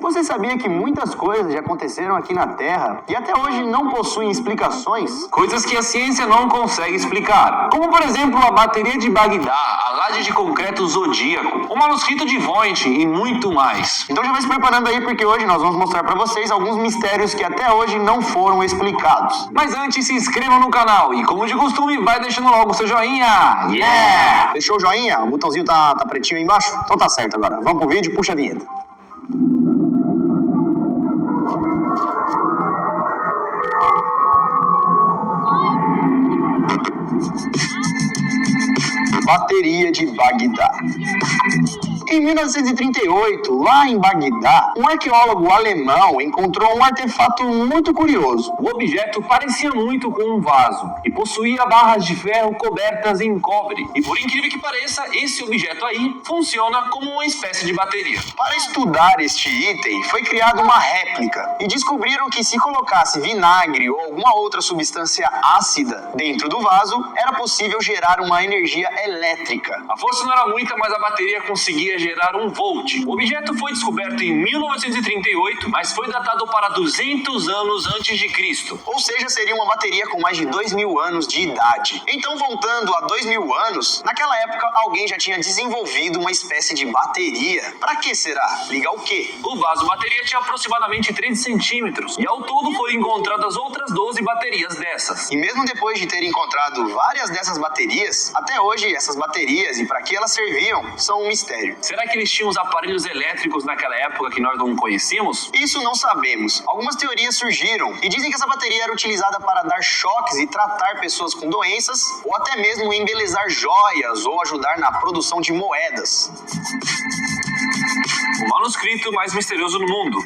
Você sabia que muitas coisas já aconteceram aqui na Terra e até hoje não possuem explicações? Coisas que a ciência não consegue explicar. Como, por exemplo, a bateria de Bagdá, a laje de concreto zodíaco, o manuscrito de Voynich e muito mais. Então já vai se preparando aí, porque hoje nós vamos mostrar para vocês alguns mistérios que até hoje não foram explicados. Mas antes, se inscreva no canal e, como de costume, vai deixando logo o seu joinha. Yeah! Deixou o joinha? O botãozinho tá pretinho aí embaixo? Então tá certo agora. Vamos pro vídeo, puxa a vinheta. Bateria de Bagdá. Em 1938, lá em Bagdá, um arqueólogo alemão encontrou um artefato muito curioso. O objeto parecia muito com um vaso e possuía barras de ferro cobertas em cobre. E por incrível que pareça, esse objeto aí funciona como uma espécie de bateria. Para estudar este item, foi criada uma réplica e descobriram que se colocasse vinagre ou alguma outra substância ácida dentro do vaso, era possível gerar uma energia elétrica. A força não era muita, mas a bateria conseguia gerar 1 volt. O objeto foi descoberto em 1938, mas foi datado para 200 anos antes de Cristo. Ou seja, seria uma bateria com mais de 2.000 anos de idade. Então, voltando a 2.000 anos, naquela época alguém já tinha desenvolvido uma espécie de bateria. Para que será? Ligar o quê? O vaso bateria tinha aproximadamente 13 centímetros e ao todo foram encontradas outras 12 baterias dessas. E mesmo depois de ter encontrado várias dessas baterias, até hoje essas baterias e para que elas serviam são um mistério. Será que eles tinham os aparelhos elétricos naquela época que nós não conhecíamos? Isso não sabemos. Algumas teorias surgiram e dizem que essa bateria era utilizada para dar choques e tratar pessoas com doenças, ou até mesmo embelezar joias ou ajudar na produção de moedas. O manuscrito mais misterioso do mundo.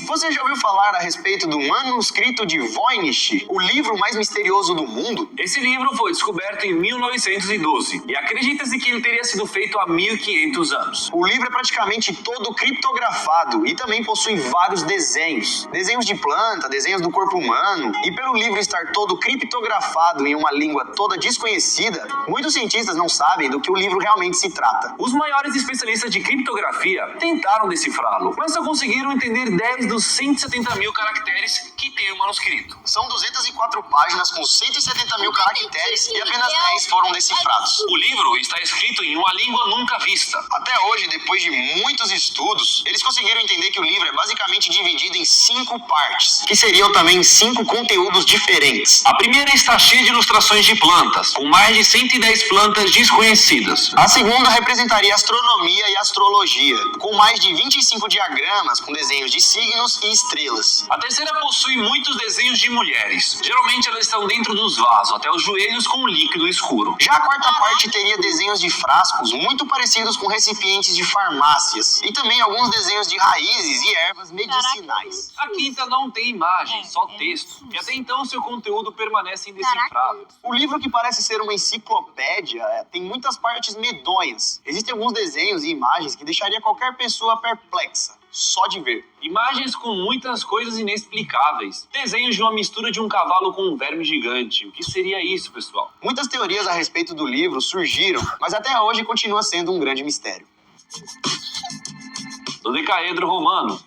Você já ouviu falar a respeito do manuscrito de Voynich, o livro mais misterioso do mundo? Esse livro foi descoberto em 1912 e acredita-se que ele teria sido feito há 1500 anos. O livro é praticamente todo criptografado e também possui vários desenhos. Desenhos de planta, desenhos do corpo humano. E pelo livro estar todo criptografado em uma língua toda desconhecida, muitos cientistas não sabem do que o livro realmente se trata. Os maiores especialistas de criptografia tentaram decifrá-lo, mas só conseguiram entender 10 dos 170 mil caracteres que tem o manuscrito. São 204 páginas com 170 mil caracteres e apenas 10 foram decifrados. O livro está escrito em uma língua nunca vista. Até hoje, depois de muitos estudos, eles conseguiram entender que o livro é basicamente dividido em 5 partes, que seriam também 5 conteúdos diferentes. A primeira está cheia de ilustrações de plantas, com mais de 110 plantas desconhecidas. A segunda representaria astronomia e astrologia, com mais de 25 diagramas com desenhos de signos e estrelas. A terceira possui muitos desenhos de mulheres. Geralmente elas estão dentro dos vasos, até os joelhos com um líquido escuro. Já a quarta parte teria desenhos de frascos muito parecidos com recipientes de farmácias e também alguns desenhos de raízes e ervas medicinais. A quinta não tem imagem, só texto. E até então seu conteúdo permanece indecifrável. O livro, que parece ser uma enciclopédia, tem muitas partes medonhas. Existem alguns desenhos e imagens que deixaria qualquer pessoa perplexa, só de ver. Imagens com muitas coisas inexplicáveis. Desenhos de uma mistura de um cavalo com um verme gigante. O que seria isso, pessoal? Muitas teorias a respeito do livro surgiram, mas até hoje continua sendo um grande mistério. Dodecaedro romano.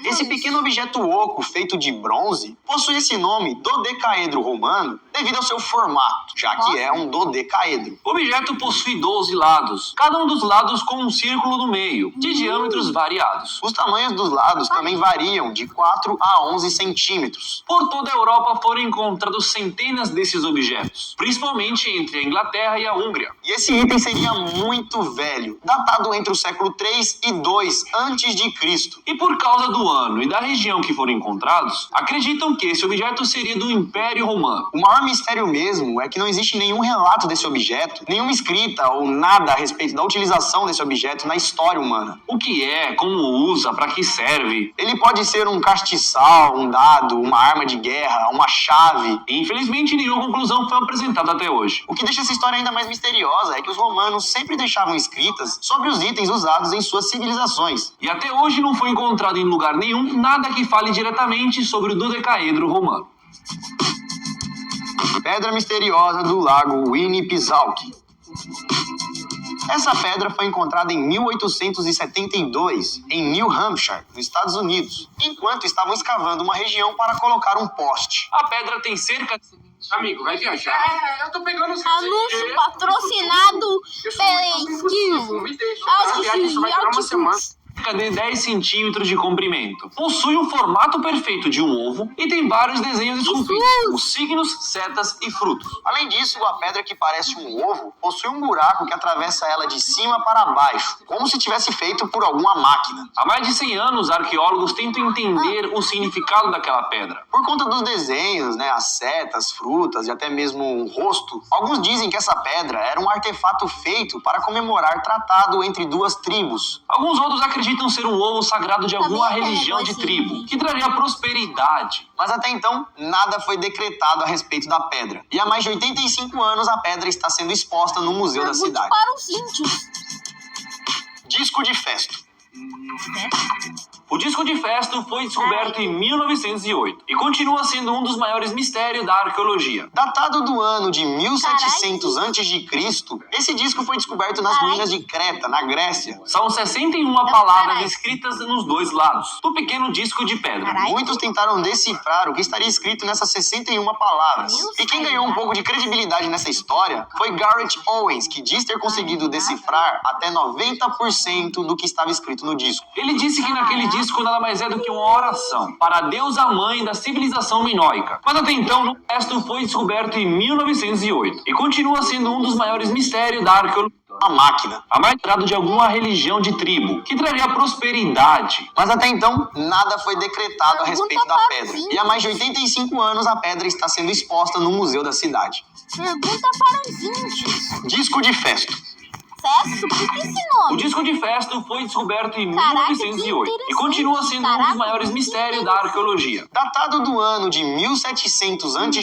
Esse pequeno objeto oco feito de bronze possui esse nome, dodecaedro romano, devido ao seu formato, já que é um dodecaedro. O objeto possui 12 lados, cada um dos lados com um círculo no meio, de diâmetros variados. Os tamanhos dos lados também variam de 4 a 11 centímetros. Por toda a Europa foram encontrados centenas desses objetos, principalmente entre a Inglaterra e a Hungria. E esse item seria muito velho, datado entre o século 3 e 2 antes de Cristo. E por causa do ano e da região que foram encontrados, acreditam que esse objeto seria do Império Romano. O maior mistério mesmo é que não existe nenhum relato desse objeto, nenhuma escrita ou nada a respeito da utilização desse objeto na história humana. O que é, como usa, para que serve? Ele pode ser um castiçal, um dado, uma arma de guerra, uma chave. E infelizmente nenhuma conclusão foi apresentada até hoje. O que deixa essa história ainda mais misteriosa é que os romanos sempre deixavam escritas sobre os itens usados em suas civilizações. E até hoje não foi encontrado em lugar nenhum nada que fale diretamente sobre o dodecaedro romano. Pedra misteriosa do lago Winnipesaukee. Essa pedra foi encontrada em 1872, em New Hampshire, nos Estados Unidos, enquanto estavam escavando uma região para colocar um poste. A pedra tem cerca de... Amigo, vai viajar? Eu tô pegando os Anúncio patrocinado pela Esquivo. Me deixa, a viagem só vai durar uma semana. cerca de 10 centímetros de comprimento. Possui um formato perfeito de um ovo e tem vários desenhos esculpidos, com signos, setas e frutos. Além disso, a pedra que parece um ovo possui um buraco que atravessa ela de cima para baixo, como se tivesse feito por alguma máquina. Há mais de 100 anos, arqueólogos tentam entender o significado daquela pedra. Por conta dos desenhos, as setas, frutas e até mesmo um rosto, alguns dizem que essa pedra era um artefato feito para comemorar tratado entre duas tribos. Alguns outros acreditam ser um ovo sagrado de alguma religião de tribo, que traria prosperidade. Mas até então, nada foi decretado a respeito da pedra. E há mais de 85 anos, a pedra está sendo exposta no museu da cidade. Para os índios. Disco de Festo. O disco de Festo foi descoberto em 1908 e continua sendo um dos maiores mistérios da arqueologia. Datado do ano de 1700 a.C., esse disco foi descoberto nas ruínas de Creta, na Grécia. São 61 palavras escritas nos dois lados do pequeno disco de pedra. Muitos tentaram decifrar o que estaria escrito nessas 61 palavras. E quem ganhou um pouco de credibilidade nessa história foi Garrett Owens, que diz ter conseguido decifrar até 90% do que estava escrito no disco. Ele disse que naquele disco nada mais é do que uma oração para a deusa mãe da civilização minoica. Mas até então, o resto foi descoberto em 1908 e continua sendo um dos maiores mistérios da arqueologia. A máquina. A mais tratado de alguma religião de tribo, que traria prosperidade. Mas até então, nada foi decretado a respeito da pedra. E há mais de 85 anos, a pedra está sendo exposta no museu da cidade. Pergunta para os índios. Disco de Festo. Festo? Por que esse nome? O disco de Festo foi descoberto em Caraca, 1908 que e continua sendo um dos Caraca, maiores que mistérios da arqueologia. Datado do ano de 1700 a.C.,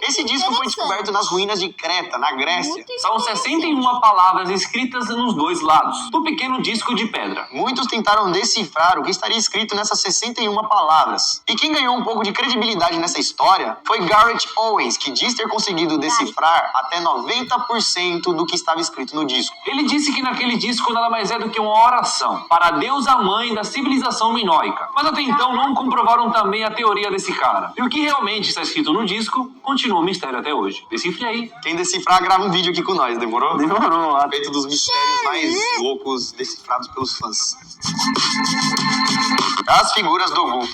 esse disco foi descoberto nas ruínas de Creta, na Grécia. São 61 palavras escritas nos dois lados do pequeno disco de pedra. Muitos tentaram decifrar o que estaria escrito nessas 61 palavras. E quem ganhou um pouco de credibilidade nessa história foi Garrett Owens, que diz ter conseguido decifrar até 90% do que estava escrito no disco. Ele disse que naquele disco nada mais é do que uma oração para a deusa mãe da civilização minoica. Mas até então não comprovaram também a teoria desse cara. E o que realmente está escrito no disco continua um mistério até hoje. Decifre aí. Quem decifrar, grava um vídeo aqui com nós, demorou? Demorou. A respeito dos mistérios mais loucos decifrados pelos fãs. As figuras do Gu.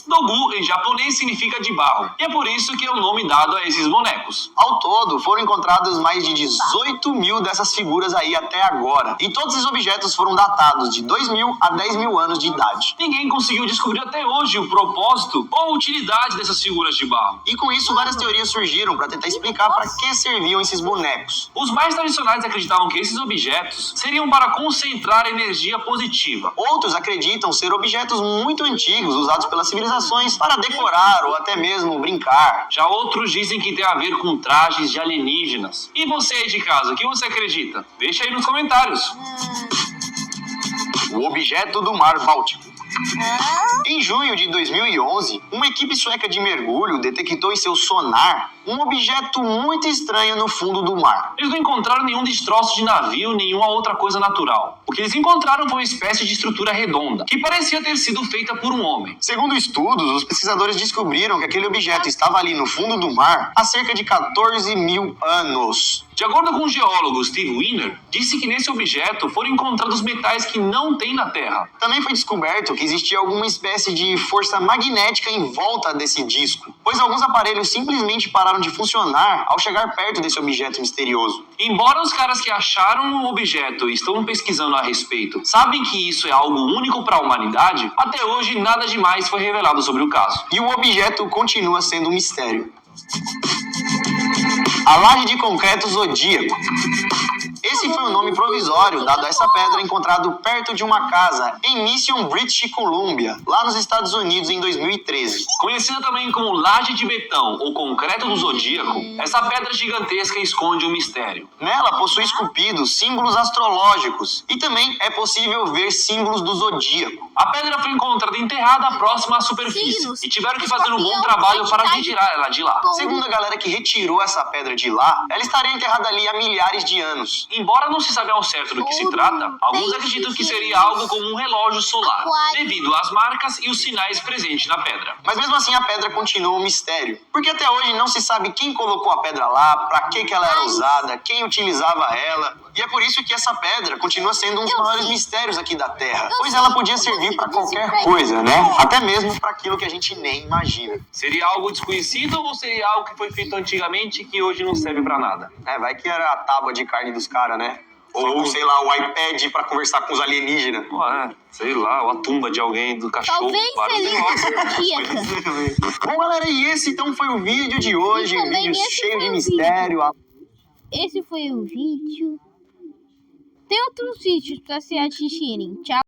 Dogu em japonês significa de barro, e é por isso que é o nome dado a esses bonecos. Ao todo, foram encontrados mais de 18 mil dessas figuras aí até agora. E todos esses objetos foram datados de 2.000 a 10.000 anos de idade. Ninguém conseguiu descobrir até hoje o propósito ou a utilidade dessas figuras de barro. E com isso, várias teorias surgiram para tentar explicar para que serviam esses bonecos. Os mais tradicionais acreditavam que esses objetos seriam para concentrar energia positiva. Outros acreditam ser objetos muito antigos, usados pelas civilizações para decorar ou até mesmo brincar. Já outros dizem que tem a ver com trajes de alienígenas. E você aí de casa, o que você acredita? Deixa aí nos comentários. O objeto do mar Báltico. Em junho de 2011, uma equipe sueca de mergulho detectou em seu sonar um objeto muito estranho no fundo do mar. Eles não encontraram nenhum destroço de navio, nenhuma outra coisa natural. O que eles encontraram foi uma espécie de estrutura redonda, que parecia ter sido feita por um homem. Segundo estudos, os pesquisadores descobriram que aquele objeto estava ali no fundo do mar há cerca de 14.000 anos. De acordo com o geólogo Steve Wiener, disse que nesse objeto foram encontrados metais que não tem na Terra. Também foi descoberto que existia alguma espécie de força magnética em volta desse disco, pois alguns aparelhos simplesmente pararam de funcionar ao chegar perto desse objeto misterioso. Embora os caras que acharam o objeto e estão pesquisando a respeito sabem que isso é algo único para a humanidade, até hoje nada demais foi revelado sobre o caso. E o objeto continua sendo um mistério. A laje de concreto zodíaco. Esse Esse foi o nome provisório dado a essa pedra encontrado perto de uma casa em Mission, British Columbia, lá nos Estados Unidos em 2013. Conhecida também como laje de betão ou concreto do zodíaco, essa pedra gigantesca esconde um mistério. Nela possui esculpidos símbolos astrológicos e também é possível ver símbolos do zodíaco. A pedra foi encontrada enterrada próxima à superfície Signos. e tiveram que fazer um bom trabalho para retirar ela de lá. Segundo a galera que retirou essa pedra de lá, ela estaria enterrada ali há milhares de anos. Embora não se saiba ao certo do que se trata, alguns acreditam que seria algo como um relógio solar, devido às marcas e os sinais presentes na pedra. Mas mesmo assim a pedra continua um mistério, porque até hoje não se sabe quem colocou a pedra lá, pra que ela era usada, quem utilizava ela. E é por isso que essa pedra continua sendo um dos maiores mistérios aqui da Terra, pois ela podia servir pra qualquer coisa, né? Até mesmo pra aquilo que a gente nem imagina. Seria algo desconhecido ou seria algo que foi feito antigamente e que hoje não serve pra nada? Vai que era a tábua de carne dos caras, né? Ou, sei lá, o iPad pra conversar com os alienígenas. Sei lá, ou a tumba de alguém, do cachorro. Talvez vários seria negócios. Bom, galera, e esse então foi o vídeo de hoje, um vídeo cheio de mistério. Esse foi o vídeo. Tem outros vídeos para se assistirem. Tchau.